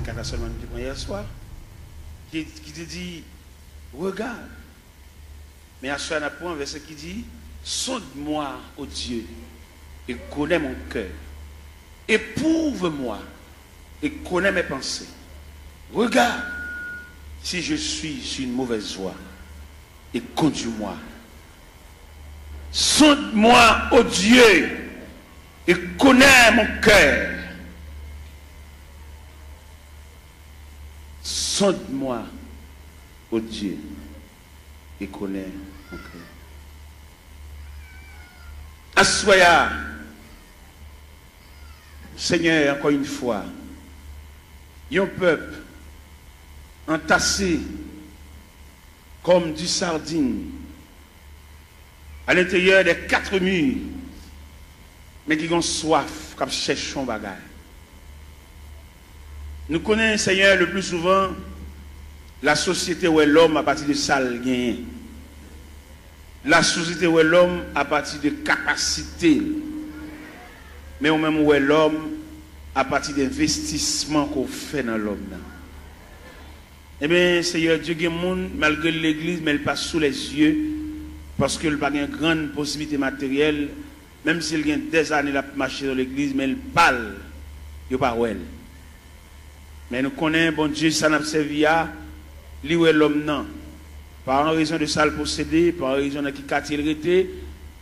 4 seulement nous hier soir, qui te dit, regarde. Mais à ce point, un verset qui dit, sonde-moi, ô Dieu, et connais mon cœur. Éprouve-moi et connais mes pensées. Regarde si je suis sur une mauvaise voie et conduis-moi. Sonde-moi, ô Dieu, et connais mon cœur. Sonde-moi, ô Dieu, et connais mon cœur. Assoya, Seigneur, encore une fois, un peuple entassé comme du sardine à l'intérieur des 4 murs, mais qui ont soif, comme cherchent un bagage. Nous connaissons, Seigneur, le plus souvent la société où est l'homme à partir de sale gain. La société où est l'homme à partir de capacité. Mais au même où est l'homme à partir d'investissement qu'on fait dans l'homme. Eh bien, Seigneur Dieu, il y a des gens, malgré l'église, mais il passe sous les yeux, parce qu'il n'a pas une grande possibilité matérielle, même s'il y a des années à marcher dans l'église, mais il parle, il n'y a pas où elle. Mais nous connaissons, bon Dieu, ça n'a pas servi à lui où est l'homme, non. Par raison de ça le posséder, par raison de qui quartier il était,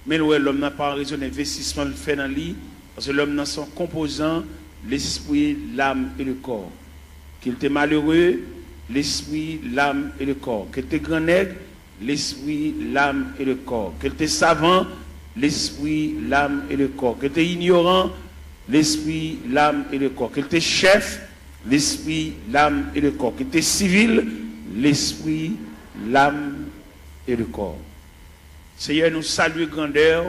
mais où est l'homme, non, par raison d'investissement qu'il fait dans lui, parce que l'homme, non, son composant, l'esprit, l'âme et le corps. Qu'il était malheureux, l'esprit, l'âme et le corps. Qu'il était grand nègre, l'esprit, l'âme et le corps. Qu'il était savant, l'esprit, l'âme et le corps. Qu'il était ignorant, l'esprit, l'âme et le corps. Qu'il était chef, l'esprit, l'âme et le corps. Qu'il était civil, l'esprit, l'âme et le corps. Seigneur, nous saluons grandeur,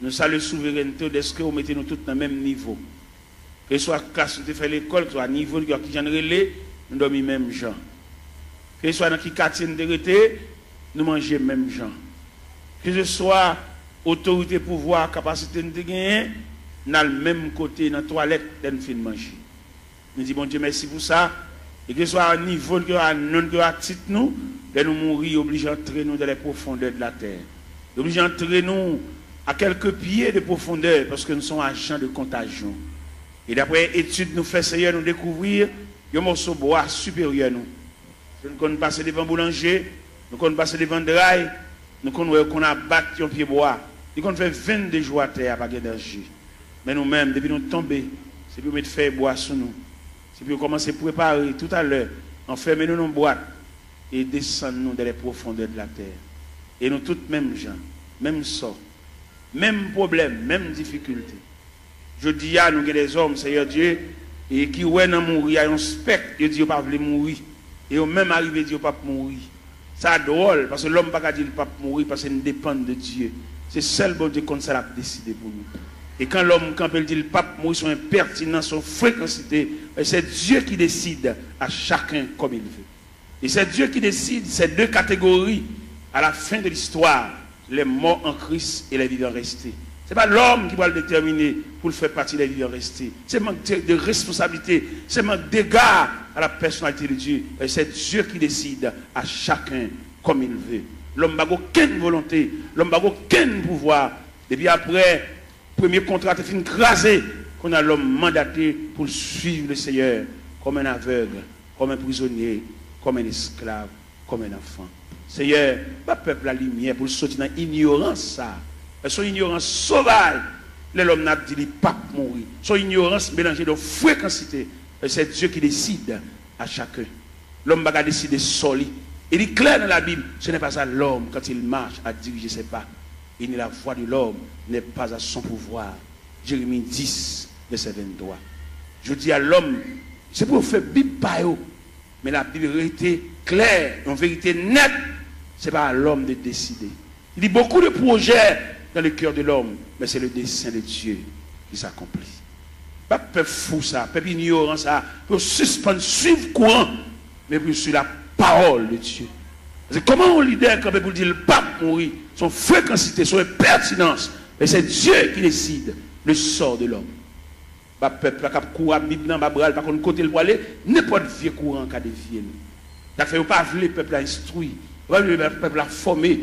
nous saluons souveraineté, est-ce que vous mettez nous tous dans le même niveau? Que ce soit classe où tu fais l'école, que ce soit niveau qui j'en relais, nous dormons même gens. Que ce soit dans qui quartier nous été, nous mangeons même gens. Que ce soit autorité, pouvoir, capacité de gagner, nous avons le même côté dans la toilette nous fin manger. Nous disons bon Dieu merci pour ça. Et que ce soit à niveau que à non que à titre nous, de nous mourir obligés d'entrer nous dans les profondeurs de la terre. Obligés d'entrer nous à quelques pieds de profondeur parce que nous sommes agents de contagion. Et d'après études nous fait Seigneur nous découvrir un morceau de bois supérieur nous. Nous connaissons passer devant boulanger, nous connaissons passer devant drail, nous connaissons qu'on a battu un pied bois. Nous connaissons fait 22 jours à terre pas d'énergie. Mais nous-mêmes depuis nous tomber, c'est pour mettre faire bois sur nous. C'est pour commencer à préparer tout à l'heure, enfermer-nous dans une boîte et descendre dans les profondeurs de la terre. Et nous tous mêmes gens, même sort, même problème, même difficulté. Je dis à nous que des hommes, Seigneur Dieu, et qui ouais dans mourir, il y a un spectre, ils disent qu'ils ne peuvent pas mourir. Et au même arrivé, ils disent qu'ils ne peuvent pas mourir. Ça drôle, parce que l'homme ne peut pas dire qu'il ne peut pas mourir parce qu'il dépend de Dieu. C'est seul bon Dieu comme ça l'a décidé pour nous. Et quand l'homme, quand il dit le pape mourir, son impertinence, son fréquencité, c'est Dieu qui décide à chacun comme il veut. Et c'est Dieu qui décide ces deux catégories à la fin de l'histoire, les morts en Christ et les vivants restés. Ce n'est pas l'homme qui va le déterminer pour le faire partie des vivants restés. C'est manque de responsabilité, c'est manque d'égard à la personnalité de Dieu. Et c'est Dieu qui décide à chacun comme il veut. L'homme n'a aucune volonté, l'homme n'a aucun pouvoir. Et puis après, premier contrat est fini crasé, qu'on a l'homme mandaté pour suivre le Seigneur comme un aveugle, comme un prisonnier, comme un esclave, comme un enfant. Seigneur, pas peuple la lumière pour sortir dans l'ignorance ça. Son ignorance sauvage, l'homme n'a dit pas mourir. Son ignorance mélangée de fréquencité. C'est Dieu qui décide à chacun. L'homme va décider seul. Il est clair dans la Bible, ce n'est pas ça l'homme quand il marche à diriger ses pas. Et ni la voix de l'homme n'est pas à son pouvoir. Jérémie 10, verset 23. Je dis à l'homme, c'est pour faire Bible par eux. Mais la Bible est claire, en vérité nette, ce n'est pas à l'homme de décider. Il y a beaucoup de projets dans le cœur de l'homme, mais c'est le dessein de Dieu qui s'accomplit. Pas peuple fou ça, peuple ignorant ça, pour suspendre, suivre courant, mais pour suivre la parole de Dieu. C'est comment un leader quand pour dire le pape mourir, son fréquencité, son pertinence, mais c'est Dieu qui décide le sort de l'homme. Bah peuple qui court à Bible dans bras pas contre côté le aller n'importe vieux courant qu'a défier. Ça fait pas vouloir peuple à instruire, le peuple à former,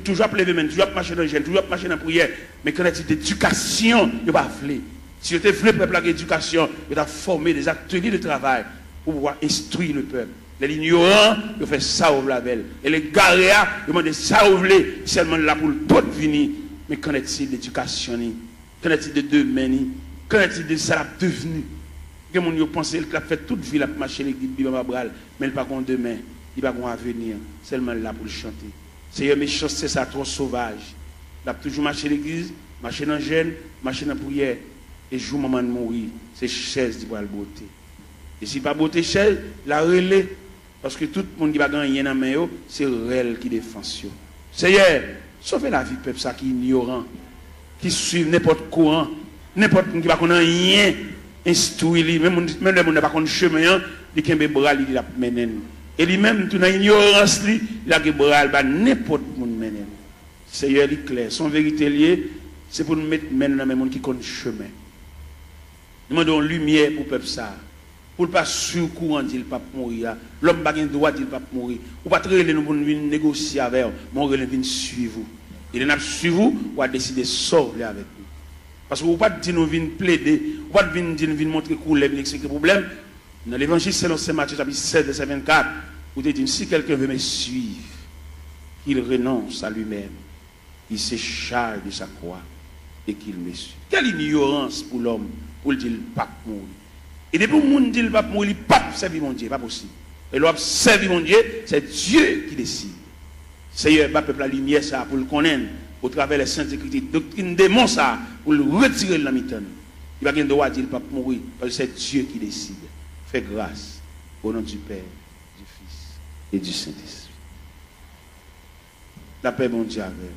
toujours lever main, toujours marcher dans le gel, toujours marcher dans la prière, mais quand il d'éducation, il pas vouloir. Si vous voulez peuple à l'éducation, il a formé des ateliers de travail pour pouvoir instruire le peuple. Les ignorants, ils font ça au label. Et les garéas, ils demandent ça au blé, seulement là pour le tout venir. Mais qu'en est-il d'éducation? Qu'en est-il de demain? Qu'en est-il de ça devenu? Les gens pensent qu'il a fait toute vie, il a marché l'église, mais il n'a pas demain, il n'a pas avenir, seulement là pour le chanter. C'est un méchant, c'est ça, trop sauvage. Il a toujours marché l'église, marché dans le jeûne, marché dans la prière. Et jour moment de mourir, c'est chaise qui va le beauté. Et si pas beauté chaise, la relais. Parce que tout le monde qui va gagner dans la main, c'est réel qui défend. Seigneur, sauvez la vie du peuple qui est ignorant, qui suit n'importe courant, n'importe qui va connaître rien, instruit, même le monde n'a pas connaître chemin, il a un bras, il a mené. Et lui-même, tout dans l'ignorance, il a un bras, n'importe qui mené. Seigneur, il est clair. Son vérité liée, c'est pour nous mettre maintenant dans le monde qui connaît chemin. Nous demandons lumière pour le peuple ça. Pour ne pas sur courant dit le pape mourir. L'homme n'a pas le droit dit le pape mourir. Ou pas très nous pour négocier avec vous. Mais on va suivre vous. Et nous suivre vous, on va décider de sortir avec nous. Parce que vous ne pouvez pas dire nous venir plaider, vous ne pouvez pas dire nous venir montrer que vous avez des problèmes. Dans l'évangile selon Saint Matthieu, chapitre 16, verset 24, vous dites si quelqu'un veut me suivre, qu'il renonce à lui-même, il se charge de sa croix et qu'il me suit. Quelle ignorance pour l'homme pour le dire le pape mourir. Et depuis que le monde dit le pape mourir, le pape servir mon Dieu, pas possible. Et l'homme servir mon Dieu, c'est Dieu qui décide. Seigneur, le peuple la lumière ça pour le connaître au travers des saintes écritures. Doctrine démon ça pour le retirer de la mitane. Il va pas droit dire le pape mourir parce que c'est Dieu qui décide. Fais grâce au nom du Père, du Fils et du Saint-Esprit. La paix mon Dieu avec vous.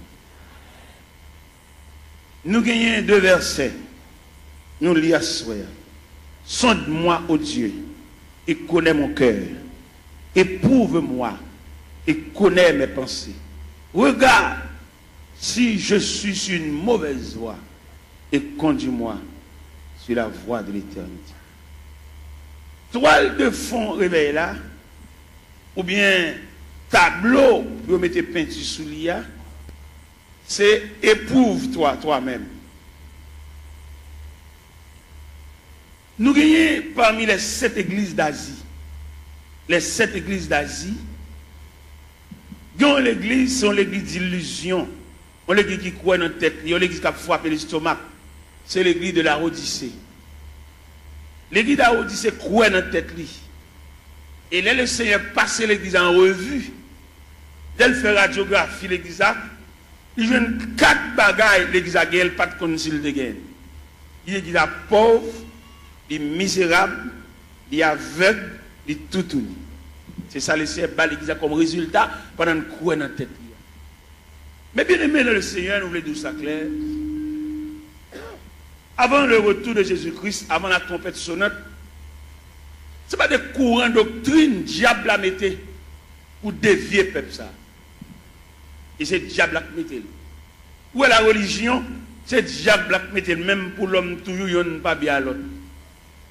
Nous gagnons 2 versets. Nous lisons à soi. Sonde-moi, ô Dieu, et connais mon cœur. Éprouve-moi et connais mes pensées. Regarde si je suis sur une mauvaise voie et conduis-moi sur la voie de l'éternité. Toile de fond réveil là, ou bien tableau pour mettre peinture sous l'IA, c'est éprouve-toi toi-même. Nous gagnons parmi les 7 églises d'Asie. Les 7 églises d'Asie, l'église, sont l'église d'illusion. On l'église qui croit dans la tête, on l'église qui a frappé l'estomac. C'est l'église de la Odyssée. L'église de la Odyssée croit dans la tête. Et là, le Seigneur passe l'église en revue. Dès qu'il fait radiographie, l'église a, il joue 4 bagailles, l'église a gagné, pas de concile de gain. L'église a pauvre, il est misérable, il est aveugle, il est tout uni. C'est ça le Seigneur bat l'église comme résultat pendant une croix dans la tête. Mais bien aimé dans le Seigneur, nous voulons dire ça clair. Avant le retour de Jésus-Christ, avant la trompette sonnante, ce n'est pas des courants doctrine diable à mettre pour dévier le peuple ça. Et c'est diable à mettre. Où est la religion? C'est diable à mettre, même pour l'homme toujours, il n'y a pas bien à l'autre.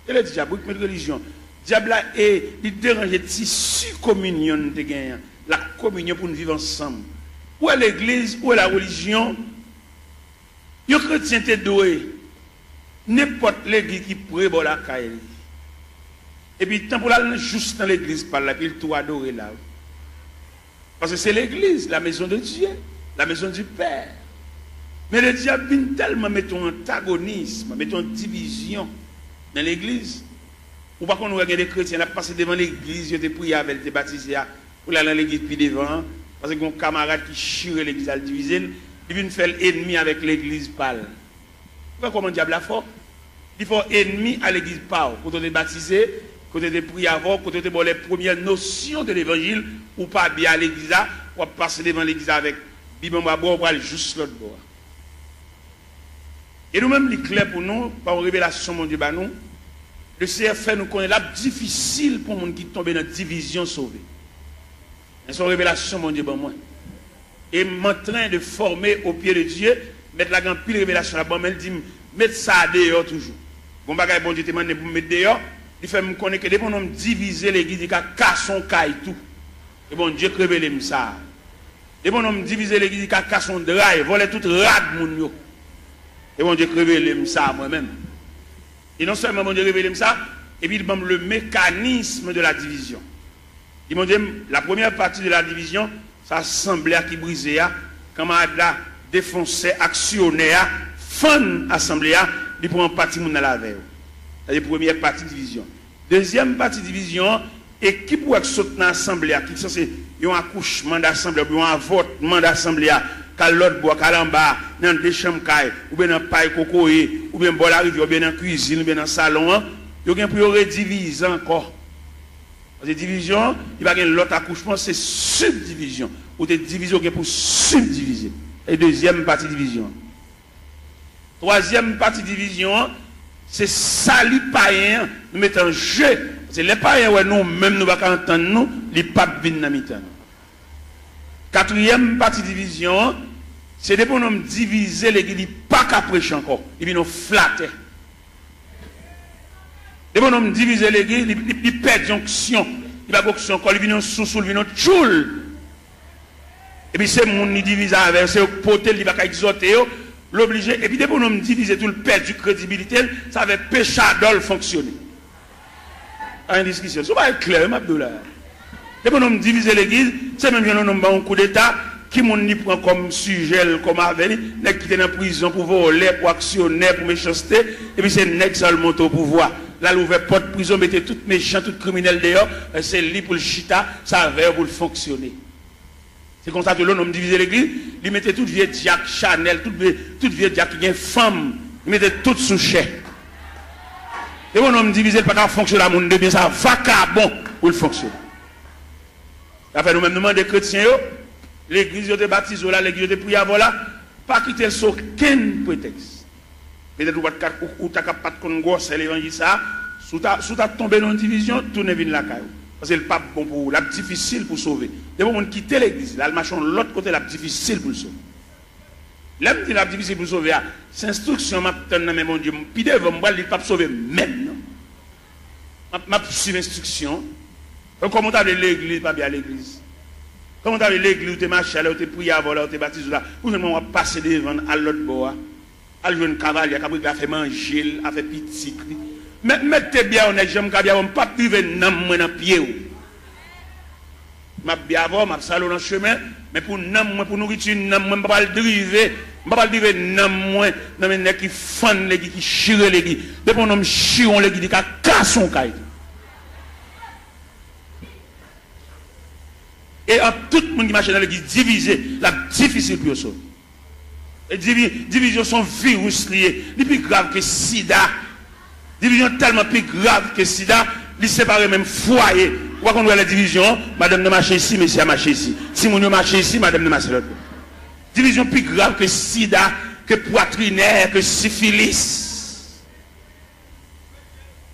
Et le diable, qui met religion. Diable est, il dérange le tissu communion de gagner, la communion pour nous vivre ensemble. Où est l'église, où est la religion? Les chrétiens sont doués. N'importe l'église qui pourrait bon la caille. Et puis, tant pour aller juste dans l'église par là, puis il tout adorer là. Parce que c'est l'église, la maison de Dieu, la maison du Père. Mais le diable vient tellement mettre un antagonisme, mettre une division dans l'église. Ou pas qu'on regarde des chrétiens, là, passer devant l'église, ils te prié avec, te baptisé, pour aller dans l'église puis devant, parce que mon camarade qui chire l'église à le diviser, il vient faire l'ennemi avec l'église pâle. Pourquoi comment le diable a fort? Il faut ennemi à l'église pâle. Quand on est baptisé, quand on est prié avant, quand on est les premières notions de l'évangile, ou pas bien à l'église, ou passer devant l'église avec, Bible on va juste l'autre bord. Et nous-mêmes, il est clair pour nous, par une révélation, mon Dieu, nous, le Seigneur fait nous connaître là difficile pour les gens qui tombent dans la division sauvée. C'est une révélation, mon Dieu, bon moi. Et en train de former au pied de Dieu, mettre la grande pile révélation là-bas, mais il dit, mettre ça dehors toujours. Bon bagay bon Dieu te mande pour me mettre dehors, il fait me connaître que dès qu'on diviser l'église, il a casson caille tout. Et bon Dieu révélé me ça. Dès qu'on diviser l'église, il a casson drive, voler tout rad moun yo. Et bon Dieu révélé me ça moi-même. Et non seulement bon Dieu révélé me ça, et puis il donne le mécanisme de la division. Il m'a dit la première partie de la division, ça semblait à qui brisait, quand on a défoncé, actionné, fan assemblée, il prend partie dans la veille. C'est la première partie de division. Deuxième partie de division, et qui pourrait sauter dans l'assemblée, qui est censé un accouchement d'assemblée, ou un avortement d'assemblée, quand l'autre boit, quand l'en dans des chambres, ou bien dans paille cocoé, ou bien dans la rivière, ou bien dans la cuisine, ou bien dans le salon, il y a pour rediviser encore. Parce que division, il va y avoir l'autre accouchement, c'est subdivision. Ou des divisions pour subdiviser. Et deuxième partie division. Troisième partie division, c'est salut païen, nous mettons en jeu. C'est les païens, ouais, nous, même nous ne pouvons pas entendre, nous, les papes viennent dans le quatrième partie division, c'est des pour nous diviser l'église, pas qu'à prêcher encore. Ils viennent nous flatter. Des pour nous diviser l'église, ils perdent jonction. Ils ne pas encore, ils viennent sous-sous, ils viennent tchoul. Et puis c'est mon qui divise avec, c'est le potel, il va exhorter, l'obliger. Et puis des pour nous diviser tout le perdre du crédibilité, ça va péché d'ol fonctionner. En discussion. Ça va être clair, Abdoulaye. Et pour nous diviser l'église, c'est même un coup d'État qui m'ont prend comme sujet, comme avenir, qui est en prison pour voler, pour actionner, pour méchanceté, et puis c'est nèg seulement au pouvoir. Là, l'ouvert porte prison, mettez tout méchant, tout criminel dehors, c'est lui pour le chita, ça va pour le fonctionner. C'est comme ça que l'on divise l'église, il mettait tout vieux Jack Chanel, tout vieux Jack qui est femme, il mettait tout sous chèque. Et mon homme divisé, pas qu'à fonctionner à mon de bien, ça va bon pour le fonctionner. Après, nous-mêmes, nous demandons des chrétiens, l'église de baptise, l'église de prière, voilà, pas quitter sur aucun prétexte. Peut-être ou tu n'as pas de gosse, l'évangile, ça, sous ta tombé dans une division, tournez vers la caille. Parce que le pape, bon pour la difficile pour sauver. Des gens qui quittent l'église, là, le machin, l'autre côté, la difficile pour le sauver. L'homme qui est difficile pour sauver, c'est instruction, mais mon Dieu, puis devant moi, il ne peut pas sauver même. Ma suivre l'instruction. Comment tu as l'église, pas bien l'église. Comment tu as l'église, tu es marché, tu es prié avant, tu es baptisé là. Pour nous, on va passer devant à l'autre bord. À jouer un cavalier, qui a fait manger, a fait petit. Mais mettez bien, on est jamais bien, on ne peut pas priver dans le pied. Je vais bien avoir, je vais salon dans le chemin, mais pour nourriture, je ne vais pas le driver. Je ne vais pas le driver dans le qui fan les qui chire les qui. Depuis qu'on chire les qui, qui casse son caille. Et tout le monde qui marche dans l'église divisé, la difficile pour eux. Et division sont virus liés, les plus grave que sida. Division tellement plus grave que sida, les séparer même foyer. Pourquoi qu'on voit la division, madame ne marche ici, monsieur a marché ici. Si mon marche ici, madame ne marche l'autre. Division plus grave que sida, que poitrinaire, que syphilis.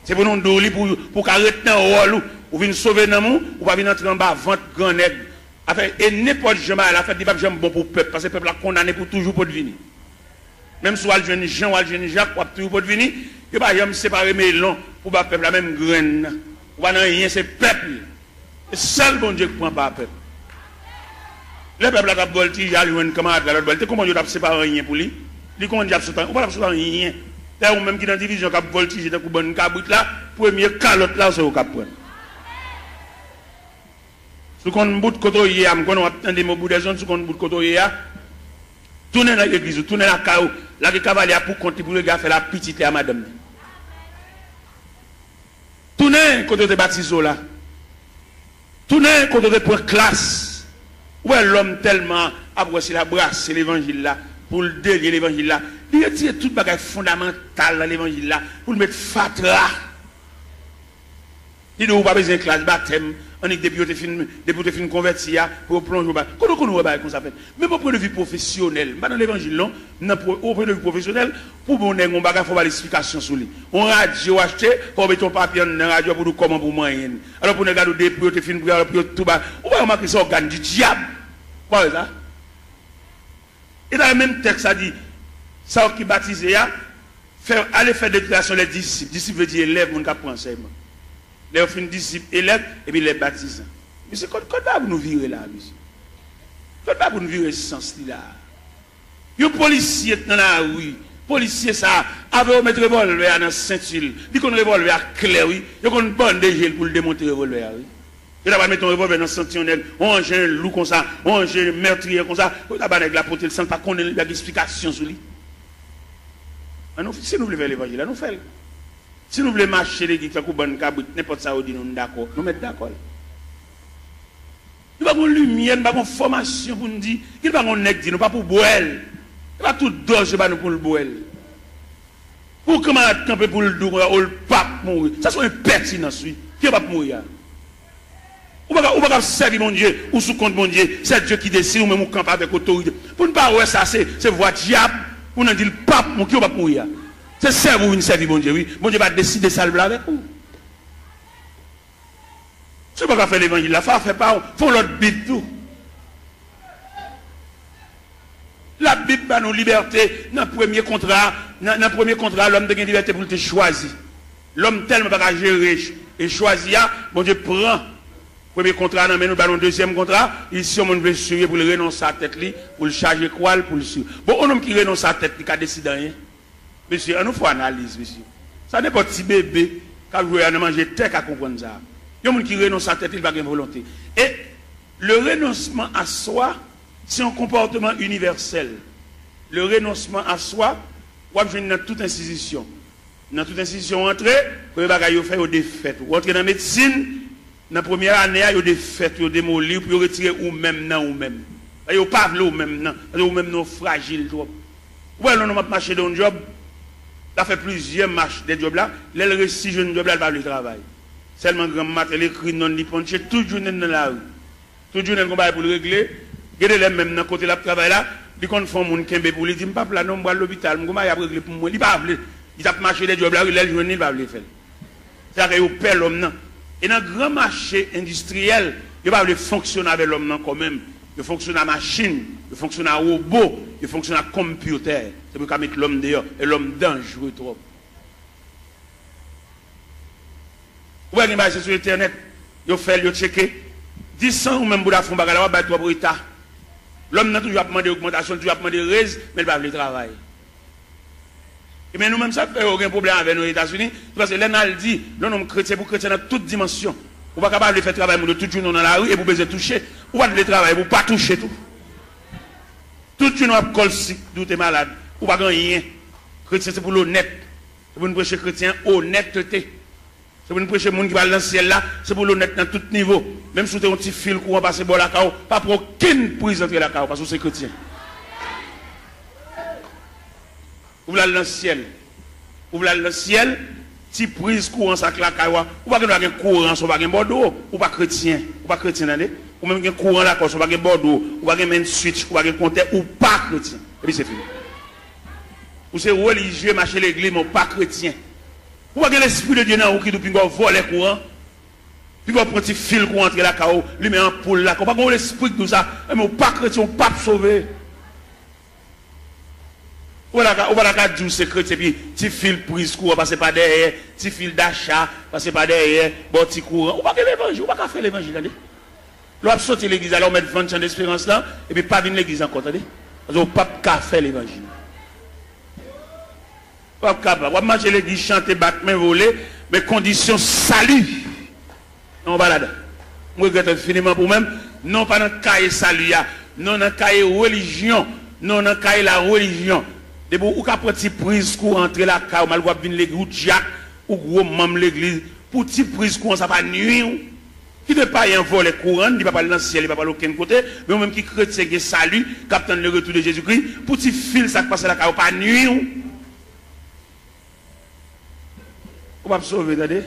C'est pour nous donner pour arrêter un rôle, ou venir sauver dans nous, ou pas venir entrer en bas, vente grand nègre. Et n'importe jamais à la fête, il n'y a pas bon pour le peuple, parce que le peuple a condamné pour toujours pour devenir. Même si le jeune Jean ou le jeune Jacques, pour toujours pour devenir, il n'y a pas séparer mes longs pour le peuple, la même graine. Ou pas rien, c'est le peuple. C'est seul bon Dieu qui prend pas le peuple. Le peuple a voltigé, il a eu un camarade, comment il a séparé rien pour lui? Il comment il a sauté, ou pas rien. C'est même qui dans la division qui a voltigé, dans une cabouite là, premier calotte là, c'est au cap. Si on bout de côté, on attend des mots de zone, si on bout de côté, tournez dans l'église, tournez la caou, là, le cavalier pour compter pour le gars faire la petite à madame. Tournez côté de baptiso là. Tournez côté de pour classe. Où est l'homme tellement apprécié la brasse, l'évangile là, pour le délier l'évangile là. Il retire tout bagage fondamental dans l'évangile là, pour le mettre fatra. Il n'a pas besoin de classe baptême. On est depuis fin converti pour plonger au bas. Comment on va comme ça fait? Même au point de vue professionnel, dans l'évangile, au point de vue professionnel, pour qu'on ait un bagage, il faut avoir l'explication sur lui. On radio acheté, pour mettre ton papier dans la radio pour nous comment pour moyen. Alors pour nous regarder des prix, fin pour tout bas. On va remarquer ça organe du diable. Quoi ça? Et dans le même texte, ça dit, ça qui baptisé, Allez faire déclaration les disciples. Disciples veut dire élève, mon cap enseignement. Les fin disciples, élèves, et puis les baptisants. Mais c'est quand vous nous virer là, monsieur. Quand vous nous virer ce sens-là. Les policiers dans la rue, policiers ça, avec mettre revolver dans la ceinture, dit qu'on revolver clair, oui, ils ont une bande de gel pour le démonter revolver, oui. Et là, on va mettre un revolver dans le sentinelle, on range un loup comme ça, on range un meurtrier comme ça, on va mettre la portée, le sang, pas qu'on ait une explication sur lui. Si nous voulons faire l'évangile, nous faisons. Si nous voulons marcher les gens qui ont n'importe ça, nous sommes d'accord. Nous mettons d'accord. Nous n'avons pas de lumière, nous n'avons pas de formation pour nous dire, nous n'avons pas de nègre, nous n'avons pas pour boire. Nous n'avons pas tout dose pour le boire. Pour comment camper pour le dos, ou le pape mourir. Ça c'est une pertinence, oui. Qui va mourir? Ou pas servir mon Dieu, ou sous compte mon Dieu, c'est Dieu qui décide, ou même ou camper avec autorité. Pour ne pas voir ça, c'est voie diable, pour nous dire le pape, qui va mourir. C'est servir ou une servir mon Dieu, oui. Mon Dieu va décider ça avec vous. Si vous ne pouvez pas faire l'évangile, la femme fait pas, font l'autre Bible tout. La Bible a nos libertés. Dans le premier contrat, l'homme a une liberté pour te choisir. L'homme tellement pas gérer et choisir, mon Dieu prend. Premier contrat, nous avons deuxième contrat. Ici, on veut suivre pour le renoncer à la tête, pour le charger quoi, pour le suivre. Bon, un homme qui renonce à la tête, il a décidé rien. Monsieur, on nous fait analyse, monsieur. Ça n'est pas petit bébé qui a joué à manger tête à comprendre ça. Il y a des gens qui renoncent à la tête, il va avoir une volonté. Et le renoncement à soi, c'est un comportement universel. Le renoncement à soi, on va dans toute institution. Dans toute institution, entrer, vous avez fait des fêtes. Vous entrez dans la médecine, dans la première année, il y a des fêtes, il y a des démolir, puis vous retirez ou même non, ou même. Il n'y a pas ou même non, ou même non fragile. Ou alors, on va marcher dans un job, il fait plusieurs marches des jobs là, les récits jeunes jobs là, il va le travail. Seulement grand matin, l'écrit non ni ponché, toute journée dans la rue. Toute journée qu'on va pour le régler. Regardez les mêmes dans côté là travail là, ils confondent mon kembe pour lui dire pas là non moi l'hôpital, moi va régler pour moi, il pas veut. Il a marché des jobs là, les journées il va le faire. Ça que au père l'homme non. Et dans grand marché industriel, il va le fonctionner avec l'homme non quand même. Il fonctionne à machine, il fonctionne à robot, il fonctionne à computer. C'est pour mettre l'homme dehors et l'homme dangereux trop. Vous voyez les sur internet, vous faites, vous checkez. 10 ans ou même pour la fond bagala, vous avez pour l'État. L'homme n'a toujours demandé augmentation, toujours demandé raise, mais il va le travail. Et bien nous-mêmes, ça fait aucun problème avec nos États-Unis, parce que l'un dit, l'homme chrétien pour chrétien dans toute dimension. Vous n'êtes pas capable de faire travail de tout le monde dans la rue et vous pouvez toucher. Vous ne pouvez pas travailler, vous ne pouvez pas toucher tout. Tout le monde a col si vous êtes malade. Vous ne pouvez pas rien. Chrétien, c'est pour l'honnête. C'est pour nous prêcher chrétien, honnêteté. C'est pour nous prêcher les gens qui va dans le ciel là, c'est pour l'honnête dans tout niveau. Même si vous avez un petit fil qui va passer par la cao, pas pour aucune prise entrer la cao, parce que c'est chrétien. Vous allez dans le ciel. Vous allez dans le ciel, si prise courant ça la cao, ou pas un courant, ou pas un bordeaux, ou pas chrétien, ou pas chrétien, ou même un courant là, ou pas un bordeaux, ou pas un switch, ou pas un compteur, ou pas chrétien. Et puis c'est fini. Ou c'est religieux, marcher l'église, mais pas chrétien. Ou pas l'esprit de Dieu dans qui depuis qu'on vole les courants, puis qu'on prend un petit fil pour entrer la cao, lui met en poule là, qu'on pas qu'on l'esprit de tout ça, mais pas chrétien, pas sauvé. Ou pas la dire c'est chrétien, puis petit fil prise courant, passer par derrière, petit fil d'achat, passer par derrière, bon petit courant. Ou pas l'évangile, ou pas faire l'évangile, l'on a sorti l'église, alors on met 20 ans d'espérance là, et puis pas venir l'église encore, attendez. Parce qu'on pas qu'à faire l'évangile. Pas capable. On va marcher l'église, chanter, battre, main, voler, mais condition salut. On va là-dedans. Je regrette infiniment pour même, non pas dans le cahier salut, non dans le cahier religion, non dans le cahier la religion. De vous, ou qu'à petit prise pour entrer la cahier, mal voir venir l'église, ou Jack, ou gros membre l'église, pour petit prise courant, ça va nuire. Qui ne pas y envoler courant, il ne va pas aller dans le ciel, il ne va pas aller aucun côté, mais même qui chrétien qui salut, capitaine le retour de Jésus-Christ, pour petit fil, ça passe la cahier, pas nuire. On va sauver, attendez.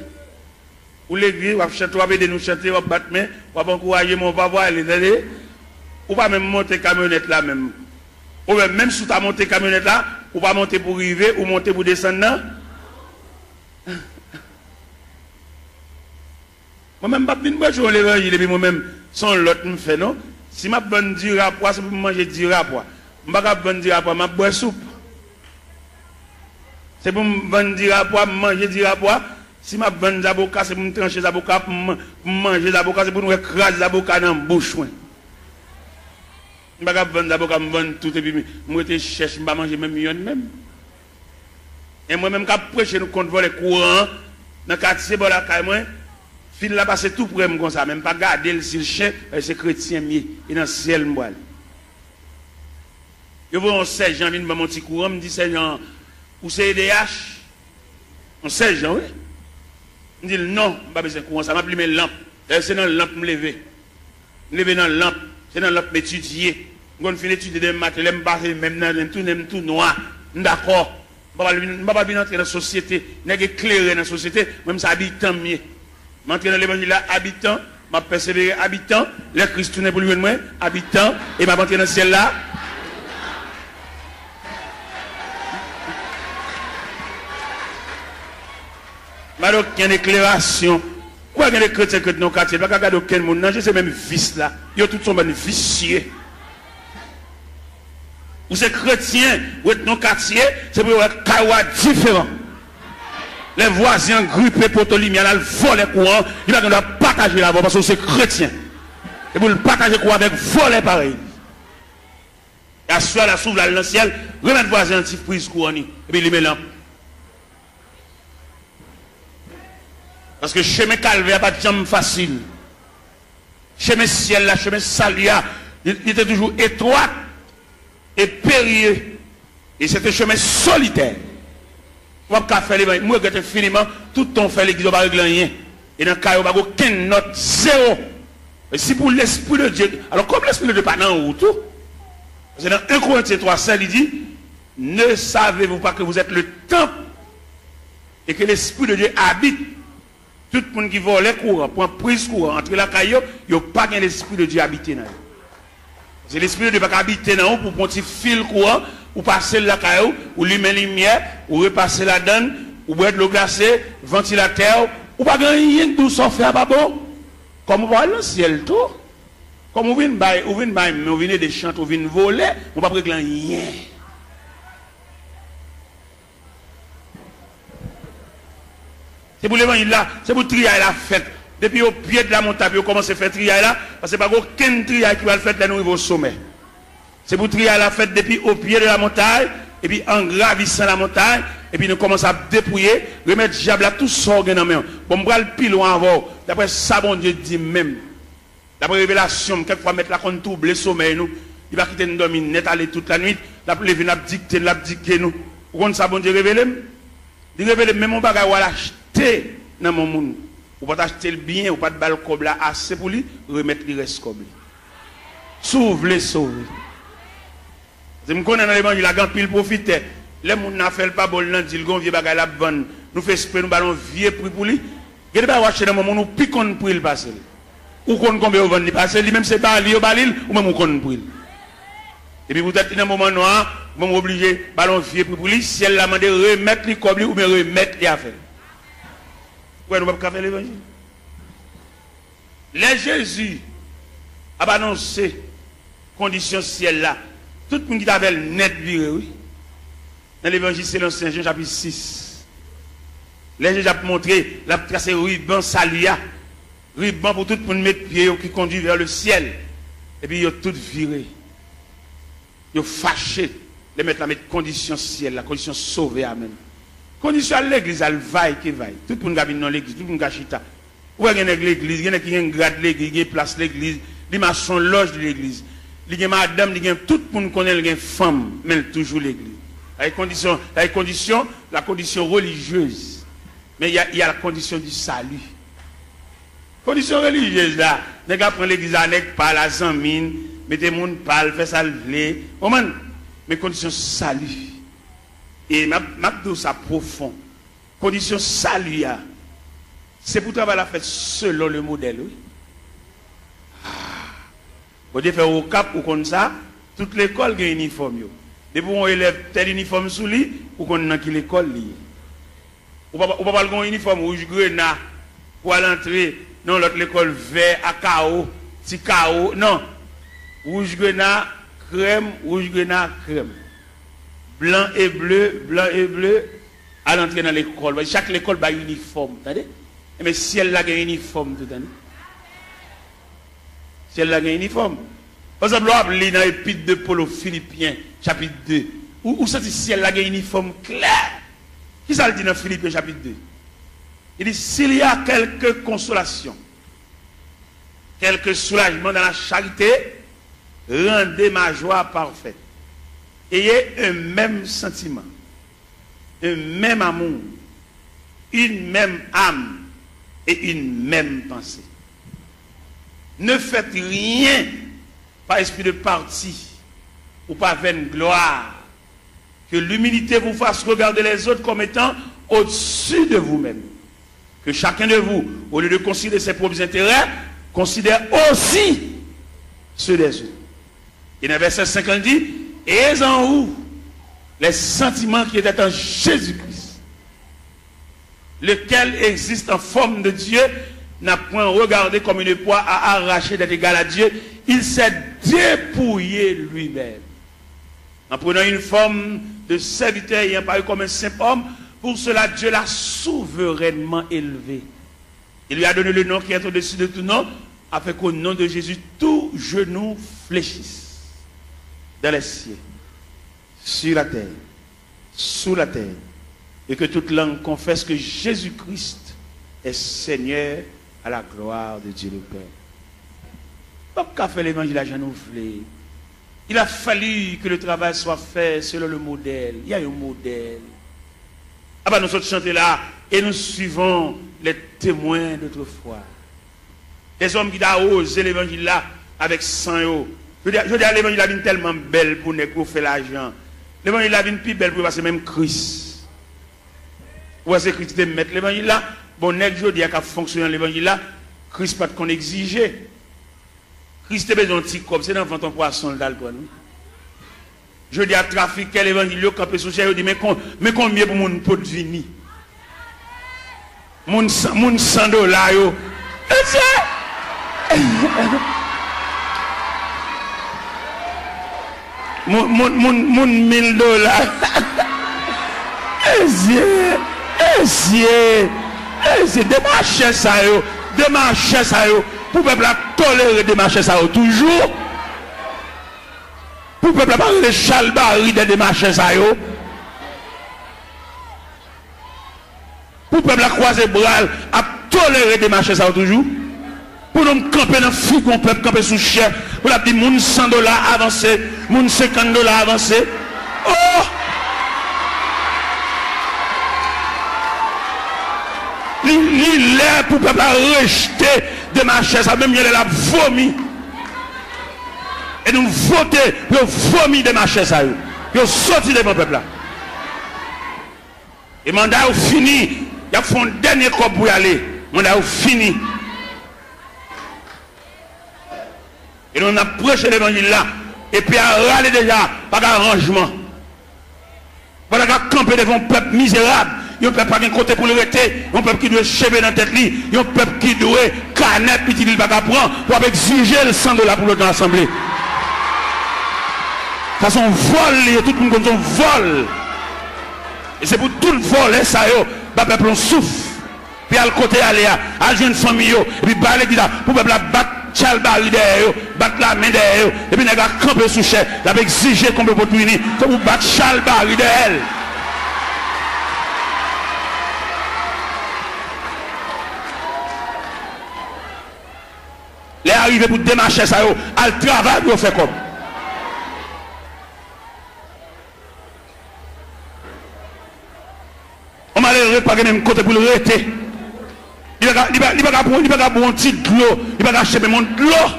Ou l'église, on va chanter, on va aider nous chanter, on va battre main, on va encourager mon papa, attendez. Ou pas même monter camionnette là même. Ou même si tu as monté camionnette là, ou pas monter pour arriver, ou monter pour descendre là. Moi-même, je ne vais pas jouer l'évangile, et puis moi-même, sans l'autre me fait, non? Si je bonne du rapport, c'est pour manger du rapport. Je ne vais pas bonne du rapport, je vais boire soupe. C'est pour me vendre du rapport, manger du rapport. Si ma vendre des avocats, c'est pour me trancher des avocats, pour manger des avocats, c'est pour nous écraser des avocats dans la bouche. Je ne vais pas vendre des avocats, je vendre tout et puis je cherche, je ne vais pas manger même million même. Et moi-même, quand je prêche, nous comptons les courants, dans le quartier, bon, la caille, moi, fil là, c'est tout pour moi comme ça, même pas garder si le chien, c'est chrétien, et dans le ciel, moi. Je vois un sergent, vient mon petit courant, me dit sergent, ou c'est EDH? Un sergent, oui. Je dis non, je pas besoin de courant, ça m'a pris mes lampes. C'est dans la lampe me lever. Me lever dans la lampe, c'est dans la lampe m'étudier. Je finis d'étudier des maths, je me passer même dans tout noir. D'accord. Je ne vais pas entrer dans la société, je vais éclairer dans la société, même ça habitant mieux. Je vais dans l'évangile là, habitant, je vais persévérer habitant, le Christ tourne pour lui moi, habitant, et je vais entrer dans le ciel là. Malheureusement, il y a une déclaration. Pourquoi il y a des chrétiens que dans nos quartiers? Pas regarder aucun monde. Non, c'est même vice là. Ils ont tous sont vicieux. Ou ces chrétiens, ou dans nos quartiers, c'est pour être kawa différent. Les voisins grippés pour ton lumière, ils volent les courants. Ils doivent partager là-bas parce que c'est chrétien. Et pour le partager quoi avec voler pareil. Et à ce là, s'ouvre dans le ciel, remettre voisin petit prise courant. Et puis il met là. Parce que chemin calvaire pas de jambe facile. Chemin ciel là, chemin salia, il était toujours étroit et périlleux. Et c'était un chemin solitaire. Moi, je faire l'évangile, moi, je finiment, tout ton fait l'église, pas régler rien. Et dans le cas, il n'y a aucune note, zéro. Et si pour l'Esprit de Dieu, alors comme l'Esprit de Dieu n'est pas dans tout, parce que dans 1 Corinthiens 3, il dit, ne savez-vous pas que vous êtes le temple et que l'Esprit de Dieu habite. Tout le monde qui vole les courants, prend prise courant, entre la caillou, il n'y a pas l'Esprit de Dieu habité dans eux. C'est l'Esprit de Dieu qui habite dans eux pour prendre un fil courant, ou passer la caillou, ou lui mettre lumière, ou repasser la donne, ou boire de l'eau glacée, ventilateur, ou pas rien de tout ça fait à bon. Comme on va dans le ciel tout, comme on vient des chants, on vient voler, on ne va pas régler rien. C'est pour l'évangile là, c'est pour trier la fête. Depuis au pied de la montagne, on commence à faire trier là, parce que pas aucun trier qui va le faire là nous au sommet. C'est pour trier la fête depuis au pied de la montagne, et puis en gravissant la montagne, et puis nous commençons à dépouiller, remettre diable à tout ça dans main. Bon, on va le pile loin avant. D'après ça, bon Dieu dit même. D'après révélation, quelquefois mettre la compte trouble, le sommeil nous. Il va quitter nous dormir net aller toute la nuit, la lever, la dicter nous. Pourquoi ça, bon Dieu révèle? Il révèle même mon bagage à l'acheter dans mon monde. Ou pas acheter le bien, ou pas de balle comme là assez pour lui, remettre le reste comme lui. Sauve les sauver. Je me connais dans l'évangile, la grande pile profite. Les gens n'a fait pas bon, ils disent qu'on vieux bagage la bonne. Nous faisons esprit, nous ballons vieux prix pour lui. Il n'y a pas acheter dans mon monde, nous piquons pour il passer. Ou qu'on combien on vend il passer, lui même c'est pas lui au balil, ou même on connaît pour il. Et puis vous êtes dans un moment noir, vous êtes obligé ballon vieux prix pour lui, si elle l'a demandé remettre les comme lui ou bien remettre les affaires. Ouais, nous ne pouvons pas faire l'évangile. Les Jésus a annoncé condition ciel là. Tout le monde qui avait net viré, oui. Dans l'évangile, c'est l'Ancien Jean chapitre 6. Les Jésus a montré, la tracé ruban salia. Ruban pour tout le monde mettre pied qui conduit vers le ciel. Et puis ils ont tout viré. Ils ont fâché. Les mettre la mettre condition ciel, la condition sauvée, amen. Condition à l'église, elle vaille qui vaille. Tout le monde qui dans l'église, tout le monde qui a chita. Où est l'église? Il y a qui a un grade l'église, il y a place l'église, il y a son loge de l'église. Il y a madame, il y a tout le monde connaît, il y a une femme, mais toujours l'église. La condition religieuse. Mais il y a la condition du salut. Condition religieuse là, les gars prennent l'église avec pas la zamine, mettez mon pal, fait ça lever. Mais condition salut. Et ma ça profond. Condition salut, c'est pour travailler la fête selon le modèle. Oui. Vous devez faire au cap ou comme ça, toute l'école a un uniforme. Depuis on élève tel uniforme sous lui, ou qu'on a qui l'école lié. Ou pas avoir un uniforme rouge grenat pour aller entrer dans l'autre école vert à chaos, petit chaos. Non. Rouge grenat, crème, rouge grenat, crème. Blanc et bleu, à l'entrée dans l'école. Chaque école a un uniforme, attendez? Mais si elle a un uniforme, tout le temps. Si elle a un uniforme. Par exemple, on lit dans l'épître de Paul aux Philippiens, chapitre 2. Où c'est si elle a un uniforme clair? Qui ça le dit dans Philippiens, chapitre 2? Il dit, s'il y a quelque consolation, quelque soulagement dans la charité, rendez ma joie parfaite. Ayez un même sentiment, un même amour, une même âme et une même pensée. Ne faites rien par esprit de parti ou par vaine gloire. Que l'humilité vous fasse regarder les autres comme étant au-dessus de vous-même. Que chacun de vous, au lieu de considérer ses propres intérêts, considère aussi ceux des autres. Et dans le verset 50 dit, et en vous les sentiments qui étaient en Jésus-Christ, lequel existe en forme de Dieu, n'a point regardé comme une proie à arracher d'être égal à Dieu, il s'est dépouillé lui-même. En prenant une forme de serviteur ayant paru comme un simple homme, pour cela Dieu l'a souverainement élevé. Il lui a donné le nom qui est au-dessus de tout nom, afin qu'au nom de Jésus, tout genou fléchisse. Dans les cieux, sur la terre, sous la terre, et que toute langue confesse que Jésus-Christ est Seigneur à la gloire de Dieu le Père. Pas qu'à faire l'évangile à Jean-Nouvelé. Il a fallu que le travail soit fait selon le modèle. Il y a un modèle. Ah ben nous sommes chantés là et nous suivons les témoins d'autrefois. Des hommes qui ont osé l'évangile là avec sang. Je dis à l'évangile est tellement belle pour nous faire l'argent. L'évangile est plus belle pour passer même Christ. Ou est-ce que Christ mettre l'évangile là? Bon, je dis qu'à fonctionner l'évangile là, Christ pas qu'on exige. Christ est besoin de petit comme c'est dans le ventre poisson d'alcool. Je dis à trafiquer l'évangile, camper sous cher, je dis mais combien pour mon pot de vini? Mon $100 yo. Mon $1000. C'est démarcher ça yo. Démarcher ça yo. Pour le peuple tolérer démarcher ça yo. Toujours. Pour le peuple parler de chalbari de démarcher ça yo. Pour le peuple croiser bras à tolérer démarcher ça yo toujours. Pour nous camper dans le frigo, peuple camper sous cher. Pour la dire, moun $100 avancé, moun $50 avancé. Oh! Il est pour le peuple rejeter de marcher, ça même il a vomi. Et nous voter pour vomi de marcher ça. Ils ont sorti de mon peuple là. Et le mandat est fini. Il y a fait un dernier corps pour y aller. Le mandat est fini. Et nous avons prêché l'évangile là. Et puis à râler déjà, pas d'arrangement. Pas de camper devant un peuple misérable. Il y a un peuple qui n'a pas de côté pour le rester. Un peuple qui doit chever dans la tête. Il y a un peuple qui doit canette, puis il ne va pas prendre pour exiger le $100 pour le dans l'assemblée. Ça c'est un vol, tout le monde comme son vol. Et c'est pour tout le vol, ça y est, le peuple on souffre. Puis à le côté, aller à jeune famille, et puis parler pour le peuple battre. Chalbari derrière, battre la main derrière, et puis il a campé sous chef, il a exigé qu'on peut pour punir, comme vous battre Chalbari derrière. Les arrivés pour démarcher ça, à le travail, vous faites comme. On m'a l'air pas même côté pour le rester. Il ne va pas boire un petit de l'eau. Il ne va pas acheter mon de l'eau.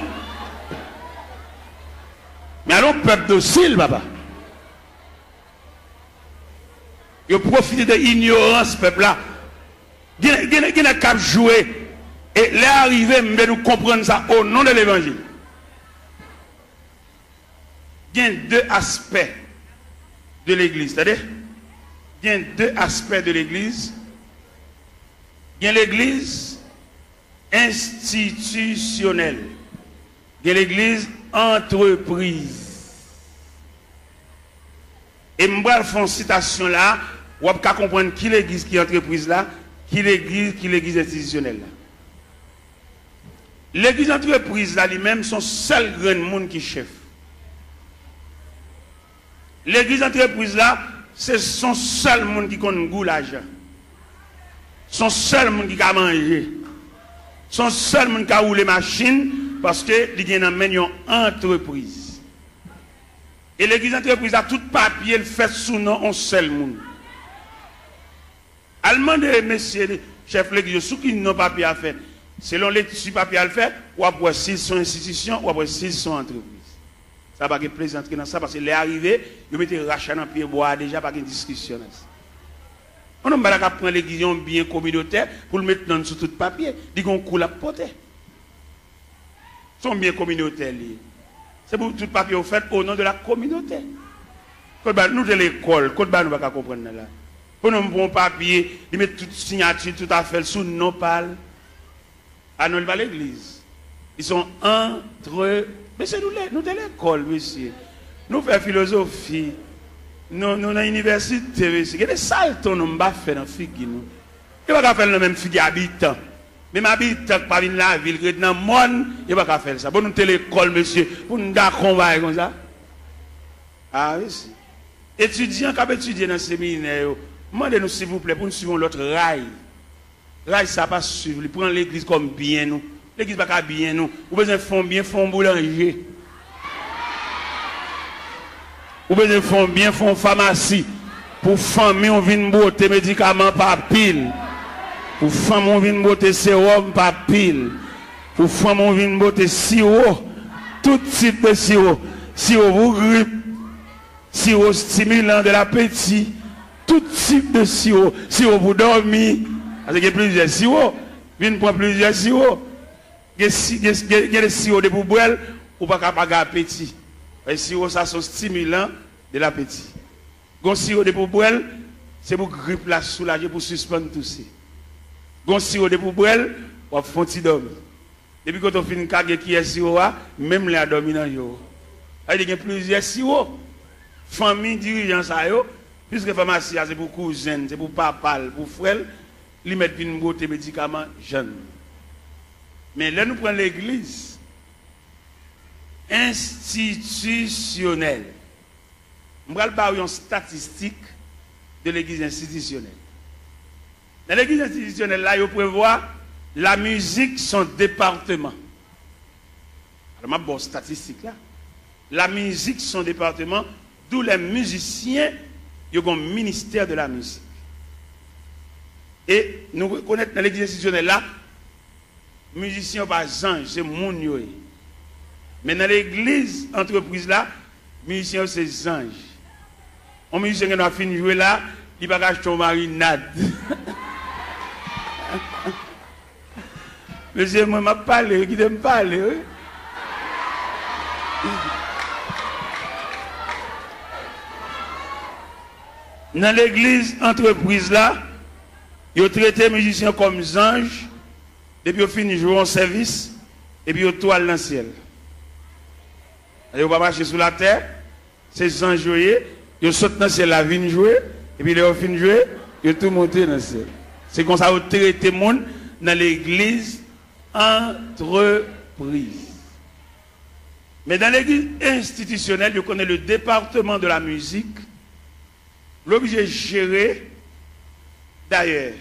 Mais alors, peuple docile, papa. Il profite de l'ignorance, peuple là. Il n'a qu'à jouer. Et l'arrivée, nous comprendre ça au nom de l'évangile. Il y a deux aspects de l'église. C'est-à-dire, il y a deux aspects de l'église. Il y a l'église institutionnelle. Il y a l'église entreprise. Et je vais faire une citation là Ou pas comprendre qui l'église, qui entreprise là, qui l'église institutionnelle là. L'église entreprise là lui-même son seul grand monde qui chef. L'église entreprise là, c'est son seul monde qui connaît goût l'argent. Son seul monde qui a mangé. Son seul monde qui a roulé machine parce que il y a une entreprise. Et l'église entreprise a tout papier fait sous nom un seul monde. Allemand de messieurs chef l'église sous qui n'ont papier à faire. Selon les papiers à le faire, ou après s'ils sont institutions, ou après s'ils sont entreprises. Ça va pas plaisir dans ça parce que les arrivés, ils mettent rachat dans pied bois déjà pas de discussion. On n'a pas prendre l'église bien communautaire pour le mettre dans sous tout papier, dit qu'on coule à porter. Sont bien communautaires liés. C'est pour tout papier au fait au nom de la communauté. Nous de l'école, nous ne pas comprendre là. Pour nous bon papier, ils mettent toute signature tout à fait sous non parle. À nous pas l'église. Ils sont entre. Mais c'est nous de l'école, monsieur. Nous faisons philosophie. Nous dans l'université, monsieur. Il y a des saltons nous ne fait dans la figure. Il ne va pas faire le même figure habitant. Même habitant qui parle de la ville, qui est dans le monde, il ne va pas faire ça. Pour nous de l'école, monsieur. Pour nous combattre comme ça. Ah oui, si. Étudiants qui ont étudié dans le séminaire, demandez-nous s'il vous plaît pour nous suivre l'autre rail. Rail, ça pas suivre. Il prend l'église comme bien nous. L'église n'est pas bien nous. Vous besoin de fond bien, fond boulanger. Vous besoin de fond bien, fond pharmacie. Pour famille, on vient botter médicaments par pile. Pour femme, on vient botter sérum par pile. Pour femme, on vient botter sirop. Tout type de sirop. Sirop pour grippe. Sirop stimulant de l'appétit. Tout type de sirop. Sirop pour dormir. Parce qu'il y a plusieurs sirops. Viens prendre plusieurs sirops. Il y a des sirops de poubelle ou pas capable d'appétit. Les sirops, ça sont stimulants de l'appétit. Les sirops de poubelle, c'est pour grippe la soulager, pour suspendre tout ça. Les sirops de poubelle, on fait un petit dormir. Depuis quand on fait une cage qui est sirop, même les dormir dans le jour. Il y a plusieurs sirops. Famille, dirigeants, puisque pharmacie, c'est pour cousine, c'est pour papa, pour frère. Ils mettent une beauté médicaments jeunes. Mais là, nous prenons l'église institutionnelle. Je vais parler une statistique de l'église institutionnelle. Dans l'église institutionnelle, là, il prévoit la musique, son département. Alors, je vais statistique là. La musique, son département, d'où les musiciens, ils ont un ministère de la musique. Et nous reconnaissons dans l'église institutionnelle là, musiciens pas ange, c'est mon yo. Mais dans l'église entreprise là, musiciens c'est ange. Un musicien qui a fini de jouer là, il va pas acheter une marinade. Monsieur, moi m'a parlé, qui me parler. Dans l'église entreprise là, ils ont traité les musiciens comme anges, depuis qu'ils finissent de jouer en service, et puis ils toilent dans le ciel. Ils ne vont pas marcher sous la terre, ces anges joués, ils sautent dans le ciel, ils viennent jouer, et puis ils ont fini de jouer, ils ont tout monté dans le ciel. C'est comme ça qu'ils ont traité le monde dans l'église entreprise. Mais dans l'église institutionnelle, ils connaissent le département de la musique, l'objet géré. D'ailleurs,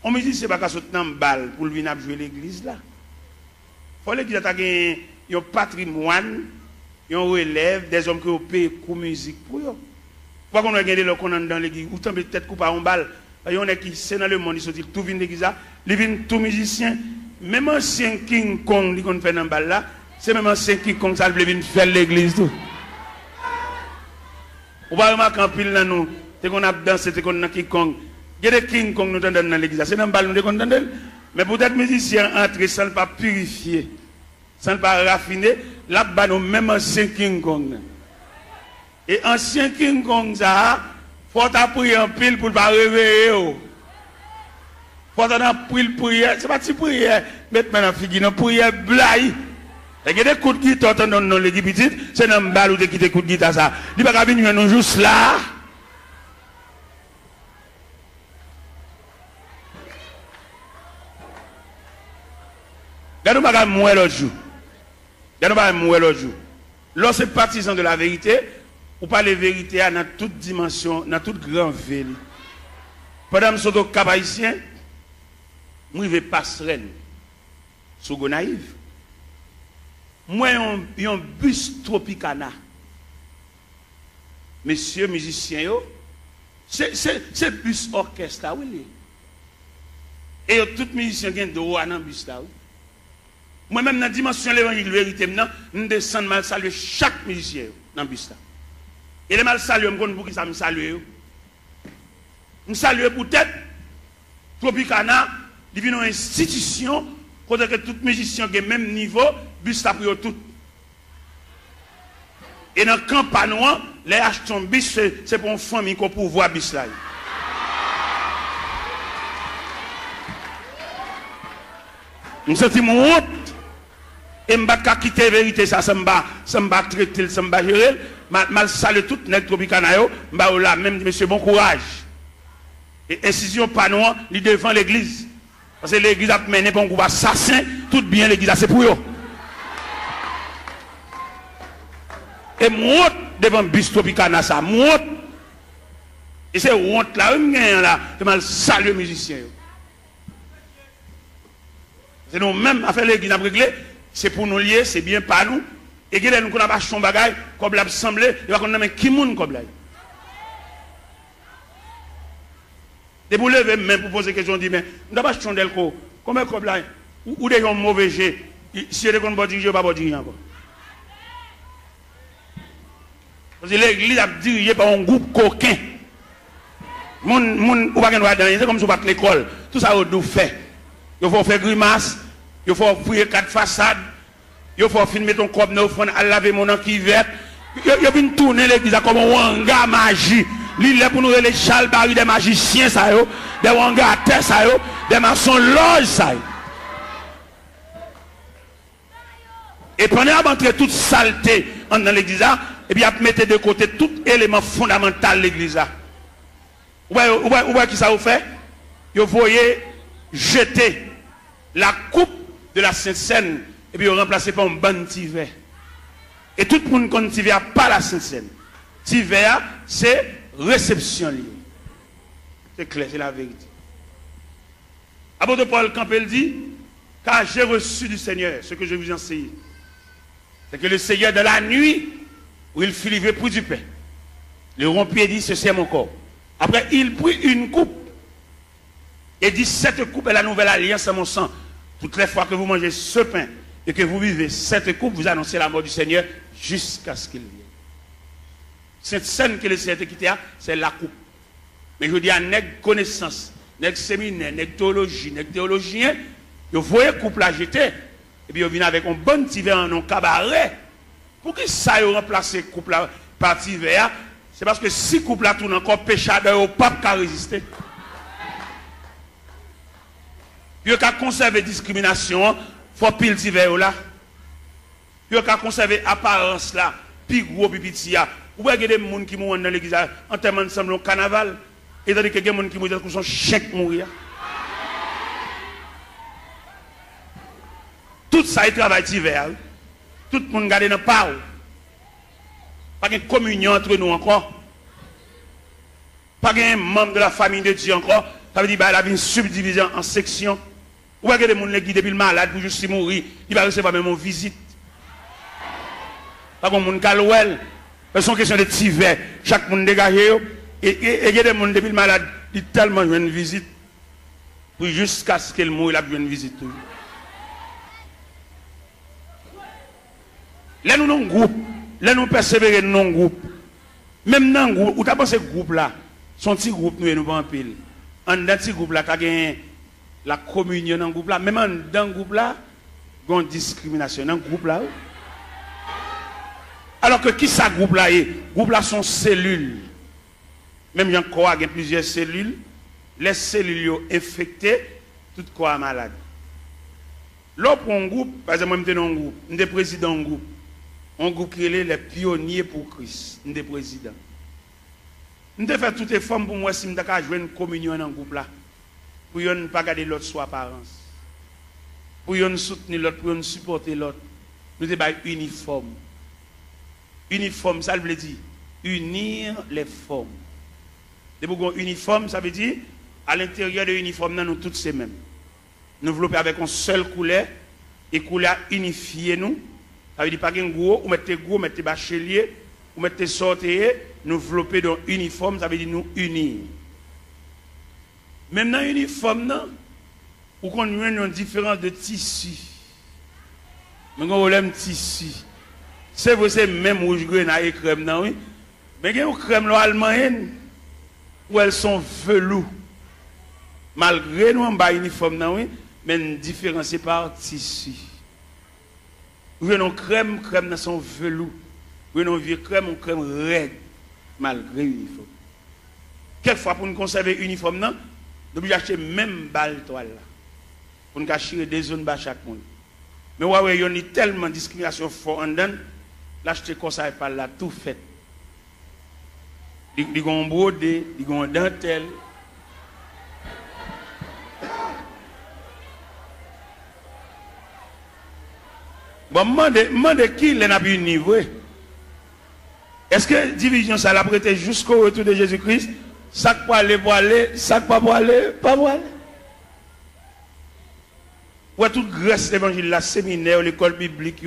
on me dit que ce n'est pas qu'à sauter dans une balle pour venir jouer l'église là. Il faut l'église ait un patrimoine, un relève, des hommes qui ont payé pour musique pour eux. Pourquoi on a gagné le qu'on dans l'église, ou peut-être couper en balle, il y en a qui sont dans le monde, ils sont tout vient l'église là, ils viennent tout musicien, même ancien King Kong, qui fait dans balle là, c'est même ancien King Kong, ça vient faire l'église tout. On va remarquer en pile dans nous, c'est qu'on a dansé, c'est qu'on a King Kong. Il y a des King Kong nous entendons dans l'église. C'est dans le ballon qu'on entend. Mais peut-être musiciens entrent sans ne pas purifier, sans ne pas raffiner, là-bas nous même ancien King Kong. Et ancien King Kong, ça, il faut prier en pile pour ne pas réveiller. Il faut apprendre prière. Ce n'est pas une prière, maintenant la figure, une prière blague. Il y a des coups de guitare dans l'église petite, c'est dans le ballon qui des coups de guitare. Ça. Il n'y a pas venir nous juste là. Regardez, nous allons mourir l'autre jour. Regardez, nous allons mourir l'autre jour. Lorsque partisan de la vérité, ou pas les vérités dans toute dimension, dans toute grande ville. Pendant que je suis au Cap Haïtien, je vais passerelle sur Gonaïve. Moi, j'ai un bus Tropicana. Messieurs musiciens, c'est bus orchestre, oui. Et tous les musiciens qui ont droit dans le bus là. Moi-même, dans la dimension de l'évangile de vérité, je descends mal saluer chaque musicien dans le bus là. Et les mal saluer, je ne sais pas pour qui ça me salue. Je salue peut-être Tropicana, il vient une institution, côté que tous les musiciens ont le même niveau, bus là pour tout. Et dans le campagne, les achetons bus, c'est pour une famille qu'on peut voir bus là. Je me sens mon honte. Et je ne vais pas quitter la vérité, ça ne va pas traiter, ça ne va pas gérer. Je salue tout les Tropicana, je vais là, même monsieur, bon courage. Et incision pas noire, il devant l'église. Parce que l'église a mené pour un groupe assassin, tout bien l'église, c'est pour eux. Et moi, devant le bus Tropicana, ça, moi. Et c'est honte là, je vais saluer les musiciens. C'est nous-mêmes, à faire l'église à régler, c'est pour nous lier, c'est bien pas nous. Et que nous avons acheté un bagage, comme l'a semblé, il va qu'on a qui moun comme là. Et vous levez même pour poser question, dit mais nous n'avons pas acheté un delco, comment comme là, ou des gens mauvais jets, si il y a des gens qui ne pas diriger encore. Parce que l'église a dirigé par un groupe coquin. Moun ou pas qu'on va dans, c'est comme si on va à l'école. Tout ça, on doit faire. Il faut faire grimace, il faut fouiller 4 façades, il faut filmer ton corps, il faut laver mon an qui vert. Il faut tourner l'église comme un wanga magie. Il est pour nous les chalbari des magiciens, ça, des wanga à terre, ça, des maçons loges, ça. Et pendant d'entrer toute saleté dans l'église, et puis il mettre de côté tout élément fondamental de l'église. Vous voyez qui ça vous fait? Vous voyez jeter la coupe de la Sainte Seine et puis vous remplacez par un ban tiver. Et tout le monde connaît tiver pas la Sainte Seine. Tiver, c'est réception liée. C'est clair, c'est la vérité. Apôtre Paul Campbell dit, car j'ai reçu du Seigneur ce que je vous enseigne. C'est que le Seigneur de la nuit, où il fut livré pour du pain, le rompit et dit, ceci est mon corps. Après, il prit une coupe et dit, cette coupe est la nouvelle alliance à mon sang. Toutes les fois que vous mangez ce pain et que vous vivez cette coupe, vous annoncez la mort du Seigneur jusqu'à ce qu'il vienne. Cette scène que le Seigneur a quittée, c'est la coupe. Mais je dis à nègre connaissance, nègre séminaire, nègre théologie, nègre théologien, vous voyez coupe la jeter, et puis vous venez avec un bon petit verre en un cabaret. Pour que ça ait remplacé coupe la partie verre, c'est parce que si coupe la tourne encore péchadeur au pape qui a résisté. Puis il a conservé discrimination, il faut pile petit verre là. Puis il a conservé apparence là, puis gros puis petit là. Vous voyez des gens qui mourent dans l'église en termes ensemble au carnaval, et tandis que des gens qui mourent pour son chèque mourir. Tout ça est travail d'hiver. Tout le monde garde dans pas. Pas de communion entre nous encore. Pas de membre de la famille de Dieu encore. Ça veut dire qu'il y a une subdivision en sections. Ou est-ce que les gens qui depuis le malade pour juste mourir, il va recevoir même une visite. Pas comme les gens qui c'est une question de tiver. Chaque monde dégagé. Et il y a des gens depuis le malade, ils tellement une visite. Pour jusqu'à ce qu'il mouille, il a besoin une visite. Là, nous avons un groupe. Là, nous persévérons dans un groupe. Même dans un groupe, où tu as pensé ce groupe-là, son petit groupe, nous ne pas en pile. En dans ce groupe-là, tu as la communion dans le groupe-là. Même dans le groupe-là, il y a une discrimination dans le groupe-là. Alors que qui ça groupe-là est? Groupe-là sont cellules. Même j'en crois qu'il y a plusieurs cellules. Les cellules sont infectées, tout quoi malade. Là, pour un groupe, par exemple, moi, je suis dans un groupe, je suis président d'un groupe. Un groupe qui est les pionniers pour Christ. Je suis président. Je fais toutes les formes pour moi si je veux jouer une communion dans le groupe là. Pour ne pas garder l'autre sous apparence. pour nous soutenir l'autre, pour nous supporter l'autre. Nous devons être uniformes. Uniforme, ça veut dire unir les formes. De uniforme, ça veut dire à l'intérieur de l'uniforme, nous tous ces mêmes. Nous développer avec une seule couleur et couleur unifiée nous. Ça veut dire pas qu'un gros, ou mettez bachelier, ou mettez sortir, nous développer dans uniforme, ça veut dire nous unir. Même dans l'uniforme, non, ou qu'on a une différence de tissu. Mais on a un tissu. C'est vrai, c'est même rouge grenade et crème, non, oui. Mais il y a une crème allemande où elles sont velours. Malgré nous, on a un uniforme, non, oui, mais différencié par tissu. Vous avez une crème, crème dans son velours. Vous avez une vieux crème, une crème raide, malgré l'uniforme. Quelquefois, pour nous conserver l'uniforme, non, nous devons acheter même balle toile là. Pour nous cacher des zones bas chaque monde. Mais ouais, il y a tellement de discrimination fort en dedans, l'acheter comme ça et pas là, tout fait. Ils ont brodé, ils ont dentelle. Bon, demandez qui l'a pu niveau. Est-ce que division ça l'a prêté jusqu'au retour de Jésus-Christ? Ça pour aller, ça pas pour aller, pas pour aller. Ouais, toute Grèce l'évangile là, séminaire, l'école biblique,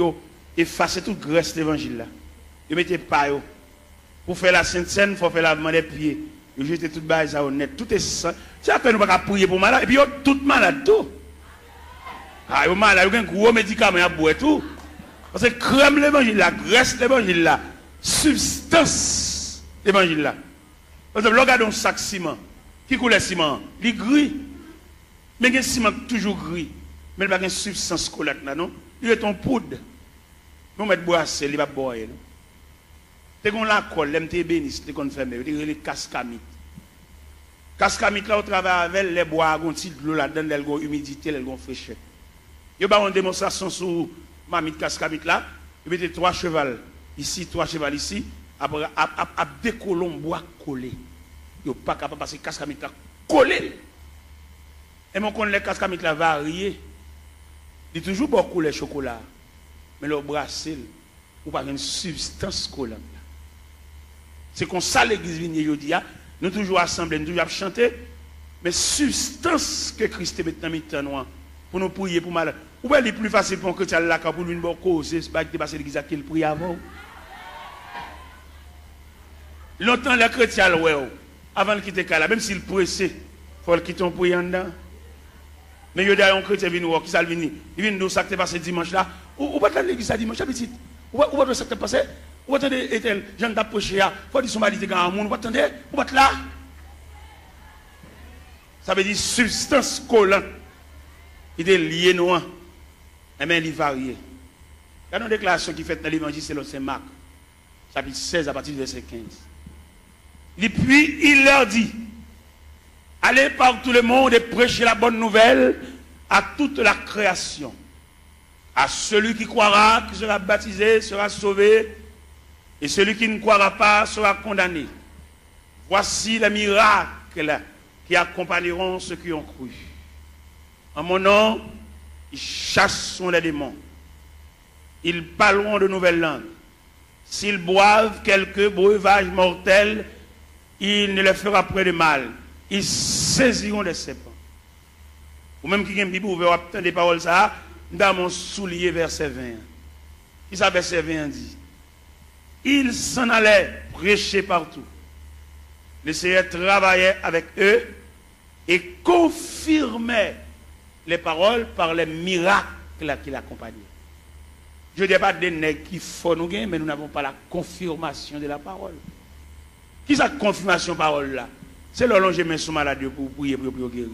effacer toute Grèce l'évangile là. Ils mettez pas yo. Pour faire la Sainte Seine, il faut faire lavement des pieds. Ils jettent toute base à honnête. Tout est ça. C'est après nous pas prier pour malade. Et puis tout malade tout. Ah, yo malade, yo un gros médicament à boire tout. Parce que crème l'évangile là, Grèce l'évangile là, substance l'évangile là. Par exemple, regardons un sac ciment. Qui coule le ciment? Il est gris. Mais le ciment toujours gris. Mais il n'y a pas de substance collante là, non? Il est en poudre. Nous mettons boisser, il va boire. C'est qu'on la colle, l'MT bénisse, c'est qu'on fait, il y a les cascamites. Cascamites là, on travaille avec les bois, on tire de l'eau là-dedans, elles ont humidité, elles ont fraîcheur. Il y a une démonstration sur mamie cascamite là, il y a 3 chevals ici, 3 chevals ici, après, à des colons bois collés. Il n'y a pas capable parce que cascamite là collé. Et mon con les cascamites là variés. Il y a toujours beaucoup de chocolat. Mais le brassel, ou pas une substance collante. C'est comme ça l'église vient aujourd'hui. Nous toujours assemblés, nous toujours chanter. Mais substance que Christ est maintenant mis pour nous prier pour malade. Ou bien il est plus facile pour un chrétien là pour lui une bonne cause. C'est pas que passer l'église qu'il prie avant. Longtemps les chrétiens avant de quitter là, même s'il pressé, il faut le quitter en priant dedans. Mais il y a un chrétien qui vient, il vient nous ça qui est passé dimanche là. Ou pas dans l'église dimanche, petit. Ou pas ça qui est passé. Ou attendez, Ethel, Jean d'approcher, il faut dire son mari est en monde, ou attendez, ou pas là. Ça veut dire substance collante. Il est lié noir. Et bien il est varié. Il y a une déclaration qui fait dans l'évangile, c'est Marc, chapitre 16 à partir du verset 15. Et puis il leur dit, allez par tout le monde et prêchez la bonne nouvelle à toute la création. À celui qui croira, qui sera baptisé, sera sauvé, et celui qui ne croira pas sera condamné. Voici les miracles qui accompagneront ceux qui ont cru. En mon nom, ils chasseront les démons. Ils parleront de nouvelles langues. S'ils boivent quelques breuvages mortels, il ne leur fera point de mal. Ils saisiront des serpents. Ou même qui a une Bible ouverte, des paroles ça, dans mon soulier, verset 20. Qui ça, verset 20 dit? Ils s'en allaient prêcher partout. Le Seigneur travaillait avec eux et confirmait les paroles par les miracles qui l'accompagnaient. Je ne dis pas des nègres qui font nous gagner, mais nous n'avons pas la confirmation de la parole. Qui est cette confirmation de la parole là? C'est l'allongé main sur malade pour prier pour guérir.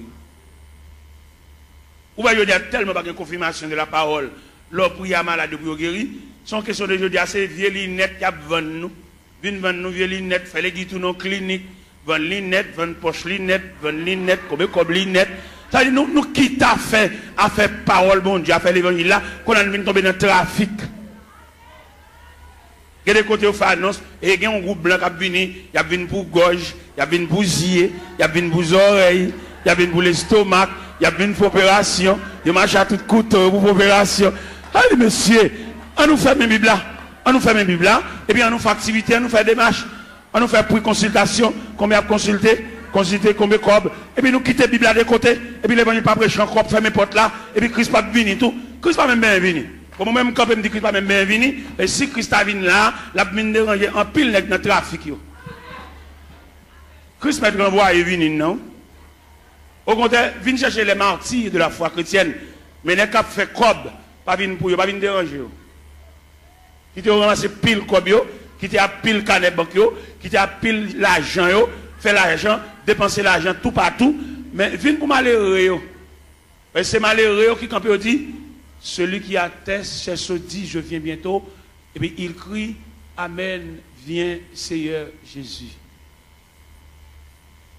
Ou bien je dis tellement pas de confirmation de la parole, leur prière malade pour guérir. Son question de jeudi, c'est vieux lunettes qui a vendu nous. Viens vendre nous vieux lunettes, fait les guides nos cliniques, vendre lunettes, vendre poche lunettes, vendre lunettes, comme lunettes. Ça dit nous qui t'a fait à faire parole bon Dieu, à faire l'évangile là, qu'on a venu tomber dans le trafic. Il y a des côtés où fait annonce, et il y a un groupe blanc qui a venu, il y a venu pour gorge, il y a venu pour yeux, il y a venu pour oreilles, il y a venu pour l'estomac, il y a une opération, il marche à tout couteau pour opération. Allez, monsieur, on nous fait mes Bibles là, on nous fait mes Bibles là, et puis on nous fait activité, on nous fait démarche, on nous fait prix consultation, combien consulter, combien cob, et puis nous quitter la Bible là de côté, et puis les gens pas prêcher encore, faire mes portes là, et puis Christ pas venu tout, Christ pas même bien venu. Comme même quand me dit Christ pas même bien venu, et si Christ a venu là, la mine déranger en pile dans le trafic. Christ m'a renvoyé venu non? Au contraire, viens chercher les martyrs de la foi chrétienne, mais les cap fait cob, pas venir pour eux, pas venir déranger. Qui te ramassé pile cob yo, qui te a pile canet banque yo, qui te a pile l'argent yo, fait l'argent, dépenser l'argent tout partout, mais viens pour malheureux yo. Et c'est malheureux qui quand il dit celui qui atteste chez ce dit je viens bientôt, et puis il crie Amen, viens Seigneur Jésus.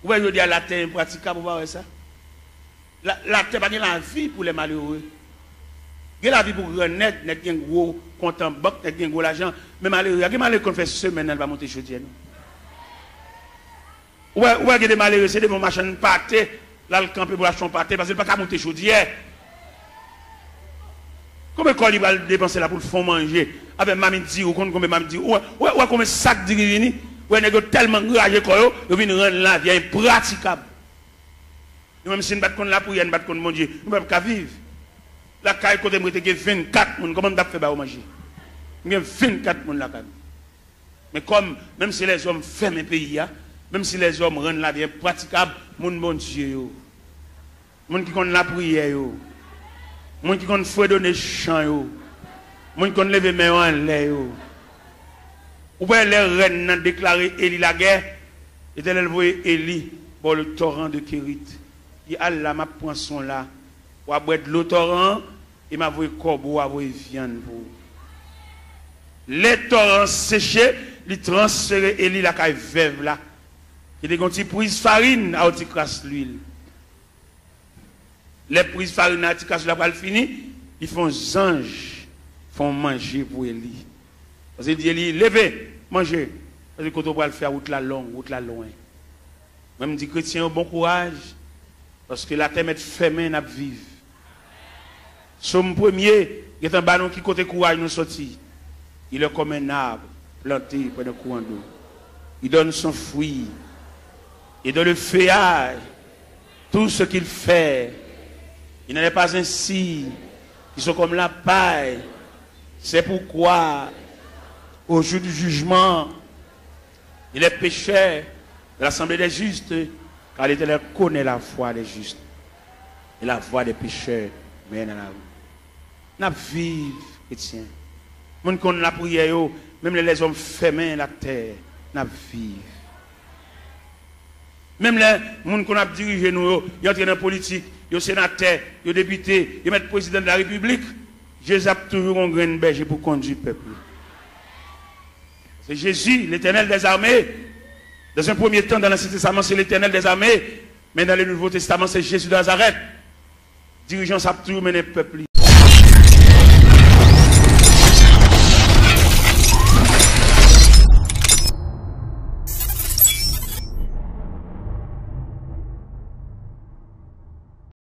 Vous voyez, je dis à la terre impraticable, vous voyez ça? La terre pas la vie pour les malheureux. Il y a la vie pour renaître, il y a un gros compte en banque, il y a un gros l'argent. Mais malheureux, il y a des malheureux qui fait semaine, elle va monter chaudière. Ou il y a des malheureux, c'est des bons machins pâtés, là le camper pour acheter un pâté, parce qu'il n'y a pas qu'à monter chaudière. Combien de il va dépenser là pour le fond manger? Avec mamie dit, ou combien mamie dit, ou combien de sacs de grivini? Ou il y a tellement enragé qu'il vient rendre la vie impraticable. Même si nous battons la prière, nous battons mon Dieu, nous ne pouvons pas vivre. La caille côté moi, il y a 24 personnes, comment on fait pour manger? Il y a 24 personnes là. Mais comme, même si les hommes ferment le pays, même si les hommes rendent la vie impraticable, mon Dieu, mon qui connaît la prière, mon qui connaît faut donner chant, mon qui connaît lever main en l'air. Ou bien les reines ont déclaré Élie la guerre, et elle voyait Élie pour le torrent de Kérit. Il a là ma poisson là, ou à boire de l'eau torrent, et m'a voyé corbeau, à voyé viande pour. Les torrents séchés, ils transféré Élie la caille veuve là. Il y a des prises farine à crasse l'huile. Les prises farine à crasse la pas fini, ils font anges, font manger pour Élie. Parce qu'il dit Élie, levez, mangez. Parce que quand on va le faire route la longue, route la loin. Même dit chrétien, bon courage. Parce que la terre est fermée, n'a vivre. Somme premier, il y a un ballon qui côté courage nous sorti. Il est comme un arbre planté près d'un courant d'eau. Il donne son fruit. Et dans le feuillage, tout ce qu'il fait, il n'en est pas ainsi. Ils sont comme la paille. C'est pourquoi, au jour du jugement, il est pécheur de l'assemblée des justes, car l'Éternel connaît la voie des justes. Et la voie des pécheurs mène à la rue. N'a vive, chrétien. Mon qu'on la prière, même les hommes fermés la terre, n'a vive. Même les gens qu'on a dirigé nous, ils entrent dans la politique, ils sont sénateurs, ils sont députés, ils mettent président de la République. Jésus a toujours un grain de berger pour conduire le peuple. C'est Jésus, l'Éternel des armées. Dans un premier temps, dans l'Ancien Testament, c'est l'Éternel des armées. Mais dans le Nouveau Testament, c'est Jésus de Nazareth. Dirigeant, ça a toujours mené le peuple.